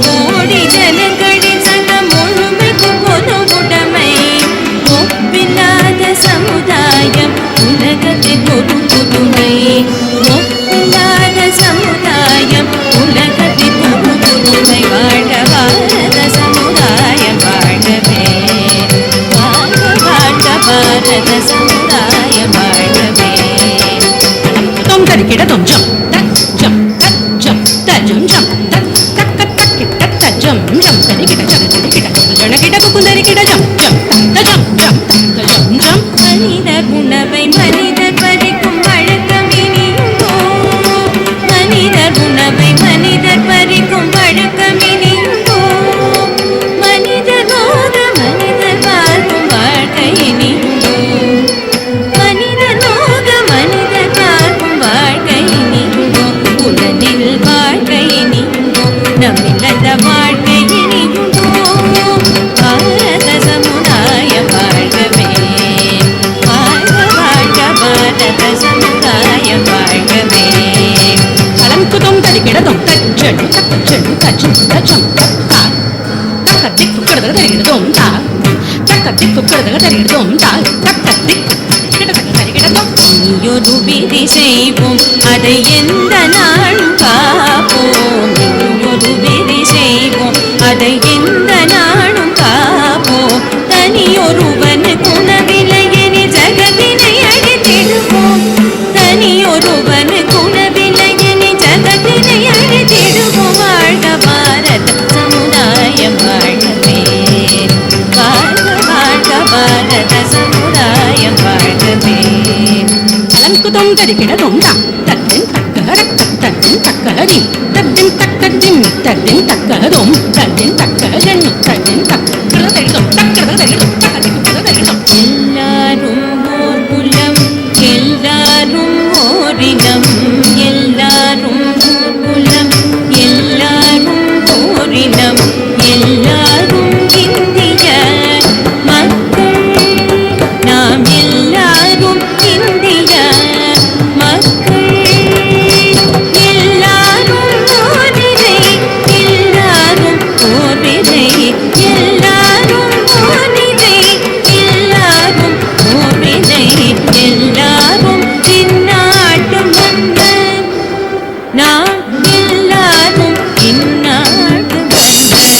கோடி ஜனங்களின் சங்கம் முழுமைக்கும் பொது உடைமை ஒப்பில்லாத சமுதாயம் உலகத்தில் பொது புதுமை ஒப்பில்லாத சமுதாயம் உலகத்தில் பொது புதுமை வாழ்க பாரத சமுதாயம் வாழ்கவே வாழ்க வாழ்க பாரத சமுதாயம் வாழ்கவே தொம் தரிக்கிட தொம் ஜம் தக் ஜம் தக் ஜம் தஜம் ஜம் தக் தக்க தக்கிட்ட தஜம் ஜம் தரிக்கிட ஜம் தரிக்கிட ஜனகிட குந்தரிக்கிட ஜம் ஜம் தஜம் ஜம் தஜம் ஜம் மனிதர் உணவை மனிதர் பறிக்கும் வழக்கம் இனியுண்டோ மனிதர் உணவை மனிதர் பறிக்கும் வழக்கம் இனியுண்டோ மனிதர் நோக மனிதர் பார்க்கும் வாழ்க்கை இனியுண்டோ மனிதர் நோக மனிதர் பார்க்கும் வாழ்க்கை இனியுண்டோ உடலில் வாழ்க்கை இனியுண்டோ நம்மில்லத வாழ்க்கை இனியுண்டோ பாரத சமுதாயம் வாழ்கவே வாழ்க வாழ்க பாரத சமுதாயம் வாழ்கவே அலம்கு தொம் தரிக்கிட தொம் தஜ்ஜடு தஜ்ஜடு தஜம் தஜம் தக்கா தக்கத்திக் குக்கடத தரிக்கிட தொம் தா தக்கத்திக் குக்கடத தரிக்கிட தொம் தா தக்கத்திக் கிட தரிக்கிட தொம் இனியொரு விதி செய்வோம் அதை எந்த நாளும் காப்போம் இனியொரு விதி செய்வோம் அதை எந்த நாளும் காப்போம் தனியொருவன் குணவில்லையெனி ஜகத்தினை அழித்திடுவோம் தனியொருவன் குணவில்லையெனி ஜகத்தினை அழித்திடுவோம் வாழ்க பாரத சமுதாயம் வாழ்கவே வாழ்க வாழ்க பாரத சமுதாயம் வாழ்கவே அலம்கு தொம் தரிக்கிட தொம் தா தத்தின் தக்கர தத்தின் தக்கரி தத்தின் தக்கதிம் தத்தின் தக்கதும் தத்தின் தக்கஜன் தத்தின் தக்கர தரிதம் தக்கர தரிதம் தக்கதி குக்கர தரிதம் எல்லாரும் ஓர் குலம் எல்லாரும் ஓரினம் எல்லாரும் ஓர் குலம் எல்லாரும் ஓரினம் எல்லாரும் இந்திய மக்கள் நாம் எல்லாரும் இந்திய மக்கள் எல்லாரும் ஓரிரை எல்லாரும் ஓரிரை எல்லாரும் ஓரிரை எல்லாரும் ஓரிரை எல்லாரும் இந்நாட்டு மன்னர் நாம் எல்லாரும் இந்நாட்டு மன்னர்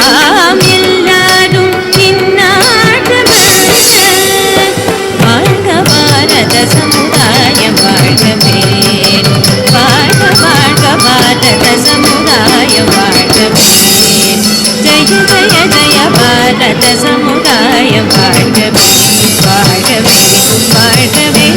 ஆம் எல்லாரும் இந்நாட்டு மன்னர் வாழ்க பாரத சமுதாயம் வாழ்கவே வாழ்க வாழ்க பாரத சமுதாயம் வாழ்கவே ஜெய ஜெய ஜெய பாரத சமுதாயம் வாழ்கவே வாழ்கவே வாழ்கவே